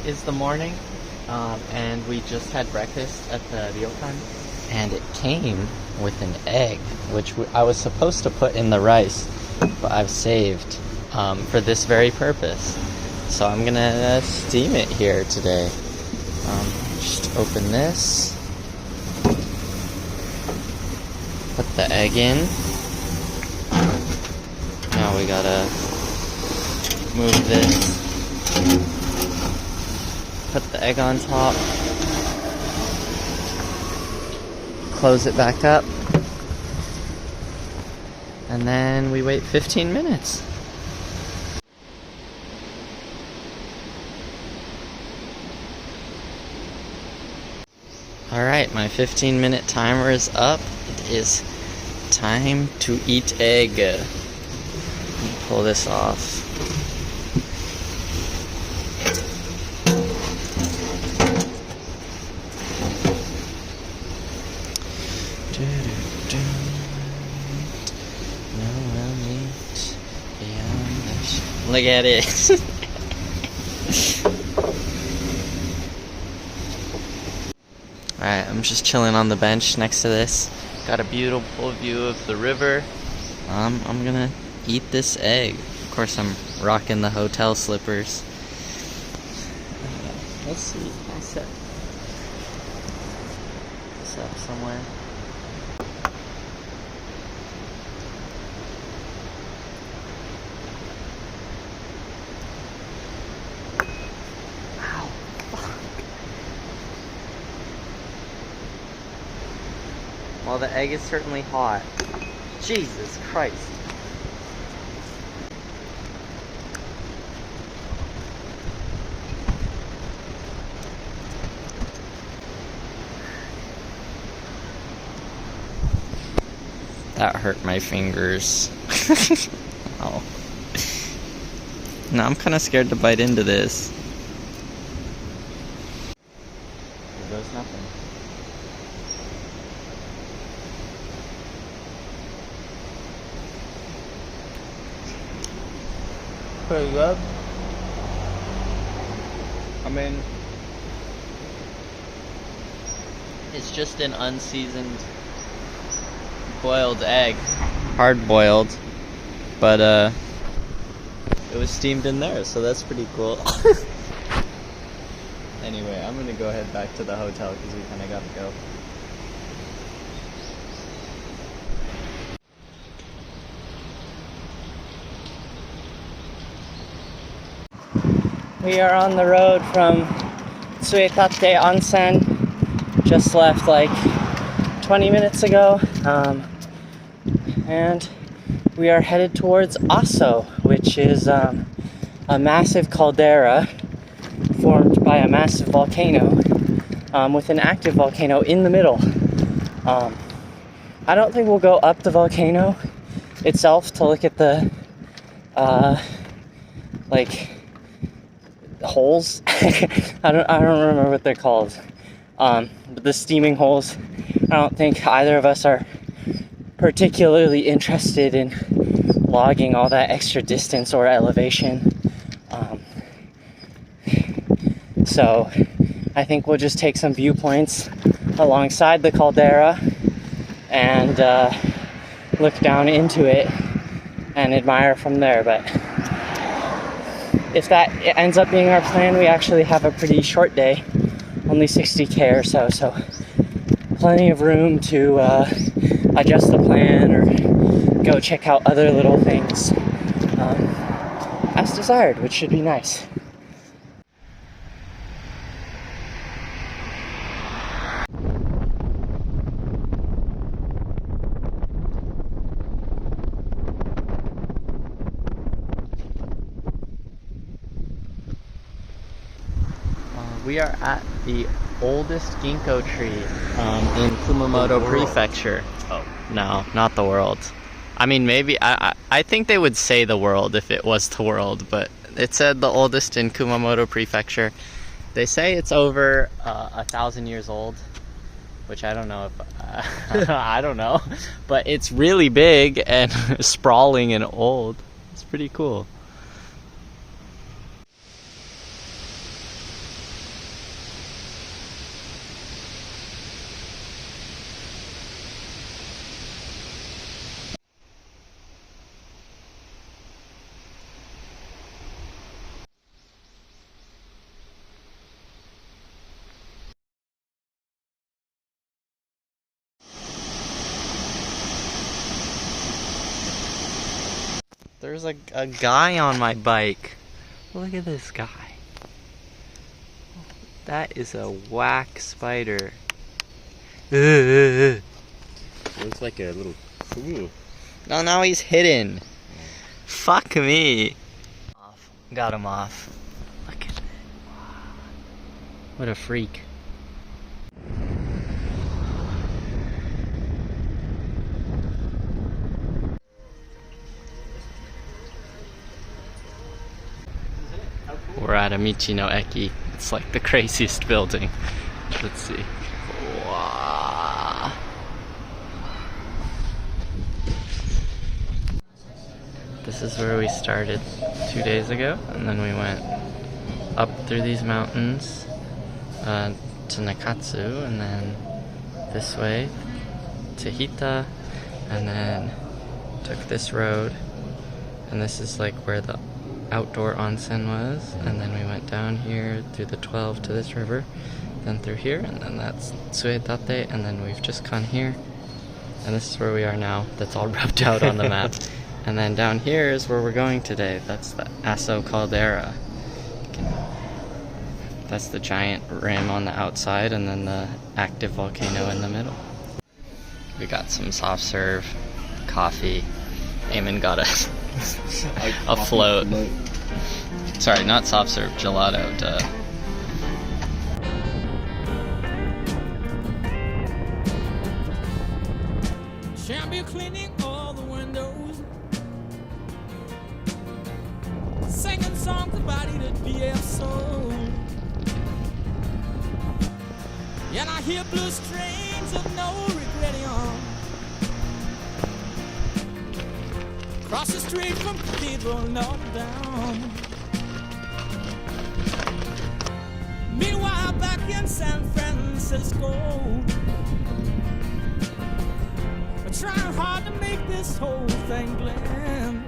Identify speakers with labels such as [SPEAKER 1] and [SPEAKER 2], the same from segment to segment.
[SPEAKER 1] is the morning, and we just had breakfast at the ryokan, and it came with an egg, which I was supposed to put in the rice, but I've saved for this very purpose. So I'm gonna steam it here today. Just open this, put the egg in. Now we gotta move this, put the egg on top, close it back up, and then we wait 15 minutes. Alright, my 15-minute timer is up. It is time to eat egg. Pull this off. Look at it. Alright, I'm just chilling on the bench next to this. Got a beautiful view of the river. I'm gonna eat this egg. Of course, I'm rocking the hotel slippers. Let's see. Can I set this up somewhere? Ow, fuck. Well, the egg is certainly hot. Jesus Christ. That hurt my fingers. Oh. Now I'm kind of scared to bite into this. There goes nothing. Pretty good. I mean, it's just an unseasoned boiled egg, hard boiled, but it was steamed in there, so that's pretty cool. Anyway, I'm gonna go head back to the hotel because we kind of gotta go. We are on the road from Tsuetate Onsen. Just left like 20 minutes ago, and we are headed towards Aso, which is a massive caldera formed by a massive volcano with an active volcano in the middle. I don't think we'll go up the volcano itself to look at the like holes. I don't remember what they're called, but the steaming holes. I don't think either of us are particularly interested in logging all that extra distance or elevation. So I think we'll just take some viewpoints alongside the caldera and look down into it and admire from there. But if that ends up being our plan, we actually have a pretty short day, only 60K or so, so plenty of room to adjust the plan or go check out other little things as desired, which should be nice. We are at the oldest ginkgo tree in Kumamoto Prefecture. Oh, no, not the world. I mean, maybe, I think they would say the world if it was the world, but it said the oldest in Kumamoto Prefecture. They say it's over 1,000 years old, which I don't know if, I don't know, but it's really big and sprawling and old. It's pretty cool. There's a guy on my bike. Look at this guy. That is a whack spider.
[SPEAKER 2] Looks like a little... Ooh.
[SPEAKER 1] No, now he's hidden. Fuck me. Got him off. Look at it. What a freak. We're at Amici no Eki. It's like the craziest building. Let's see. Wow. This is where we started 2 days ago, and then we went up through these mountains to Nakatsu, and then this way to Hita, and then took this road, and this is like where the outdoor onsen was, and then we went down here through the 12 to this river, then through here, and then that's Tsuedate, and then we've just gone here, and this is where we are now. That's all rubbed out on the map. And then down here is where we're going today. That's the Aso Caldera. That's the giant rim on the outside, and then the active volcano in the middle. We got some soft serve, coffee. Eamon got a float. Sorry, not soft serve, gelato. Duh.
[SPEAKER 3] Champion cleaning all the windows, singing songs about it at BF Soul. And I hear blue strains of no regretting on. Across the street from Cathedral, Notre Dame. Meanwhile, back in San Francisco, I'm trying hard to make this whole thing blend.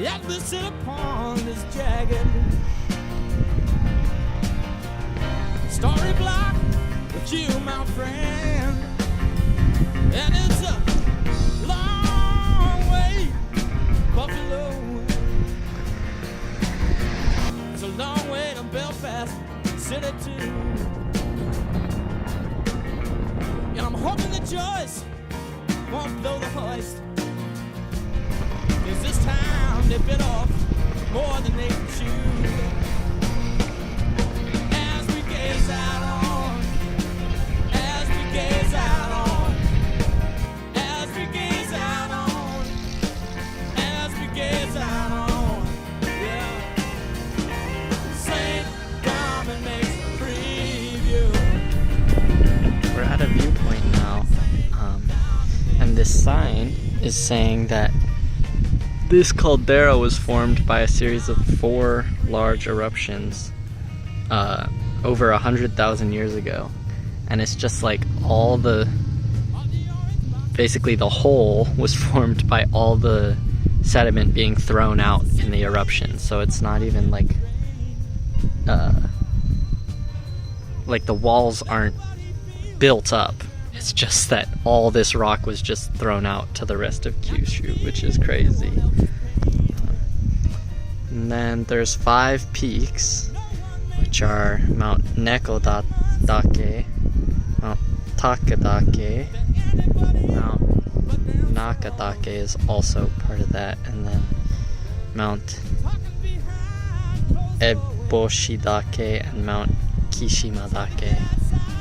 [SPEAKER 3] Yeah, this little pond is jagged. Story block with you, my friend. And it's a long way, Buffalo. It's a long way to Belfast City too. And I'm hoping that Joyce won't blow the hoist, 'cause this time they bit off more than they can chew. As we gaze out on, as we gaze out on, as we gaze out on, as we gaze out on, yeah. St. Dominic's preview.
[SPEAKER 1] We're at a viewpoint now, and this sign is saying that this caldera was formed by a series of 4 large eruptions over 100,000 years ago, and it's just like all the, basically the whole was formed by all the sediment being thrown out in the eruption. So it's not even like the walls aren't built up. It's just that all this rock was just thrown out to the rest of Kyushu, which is crazy. And then there's 5 peaks, which are Mount Nekodake, Mount Takadake, Mount Nakadake is also part of that, and then Mount Eboshidake and Mount Kishimadake.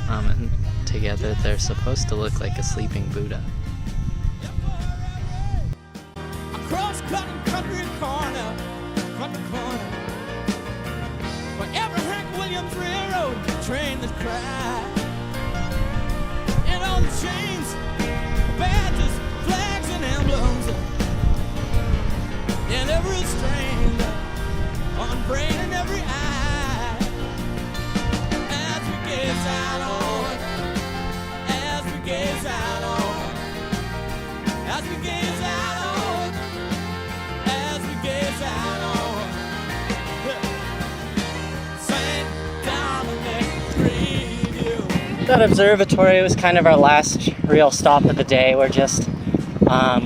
[SPEAKER 1] And together they're supposed to look like a sleeping Buddha.
[SPEAKER 3] Across country corner from the corner, where every Hank Williams railroad train that cried, and all the chains, badges, flags, and emblems, and every strain on brain and every eye, as we gaze out on, as we gaze out on, as we gaze out on, as we gaze out on, St. Dominic preview.
[SPEAKER 1] That observatory was kind of our last real stop of the day. We're just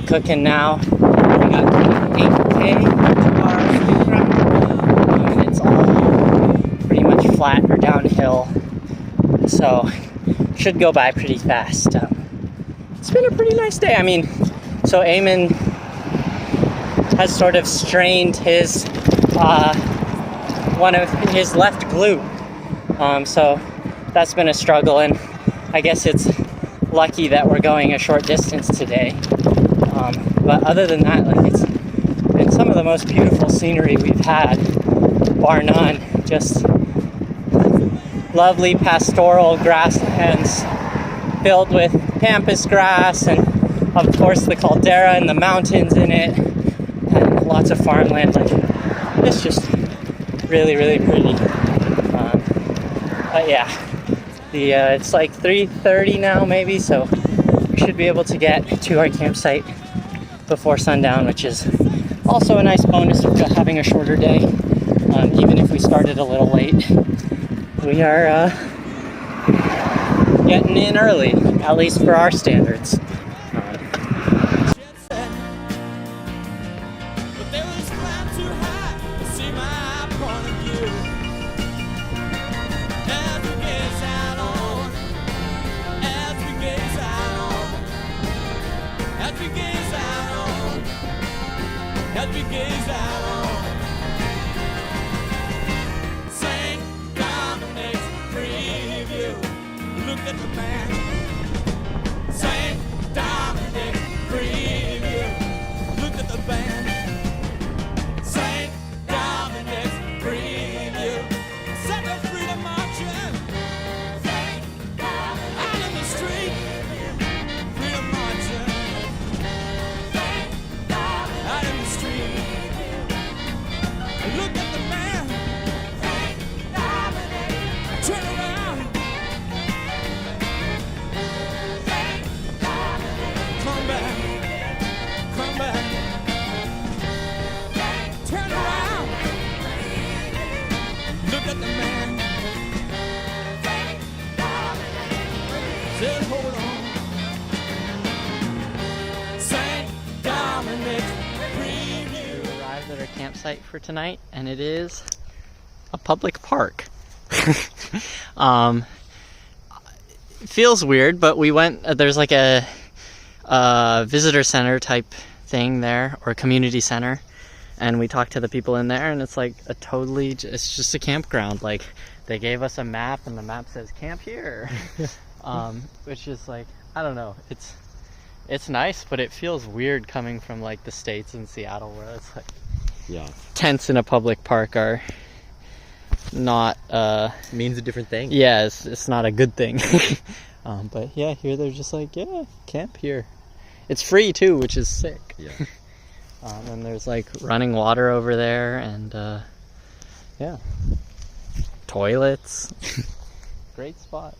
[SPEAKER 1] cooking now. We got 8K to our food ground, and it's all pretty much flat or downhill, so should go by pretty fast. It's been a pretty nice day. I mean, so Eamon has sort of strained his one of his left glute, so that's been a struggle, and I guess it's lucky that we're going a short distance today. But other than that, like, it's been some of the most beautiful scenery we've had, bar none. Just lovely pastoral grasslands filled with pampas grass, and of course the caldera and the mountains in it, and lots of farmland. Like, it's just really, really pretty. But yeah, it's like 3:30 now maybe, so we should be able to get to our campsite before sundown, which is also a nice bonus of having a shorter day. Even if we started a little late, we are getting in early, at least for our standards.
[SPEAKER 3] But they was flying too high to see my point of view. As we gaze out on, as we gaze out on, as we gaze out on, as we gaze out on. St. Dominic's preview. Look at the man. St. Dominic preview. Look at the band. St. Dominic's preview. Set the freedom marching. Out in the street. Freedom marching. Out in the street. Look at the man. Turn around. Come back. Come back. Turn around. Look at the man. Said, hold on. St. Dominic preview.
[SPEAKER 1] We arrived at our campsite for tonight, and it is a public park. It feels weird, but we went, there's like a visitor center type thing there, or community center, and we talked to the people in there, and it's like it's just a campground. Like, they gave us a map, and the map says camp here. Which is like, I don't know, it's nice, but it feels weird coming from like the States and Seattle, where it's like,
[SPEAKER 2] Yeah.
[SPEAKER 1] tents in a public park are not
[SPEAKER 2] Means a different thing.
[SPEAKER 1] yeah, it's not a good thing. But yeah, here they're just like, yeah, camp here. It's free too, which is sick.
[SPEAKER 2] Yeah.
[SPEAKER 1] And there's like running water over there, and yeah, toilets. Great spot.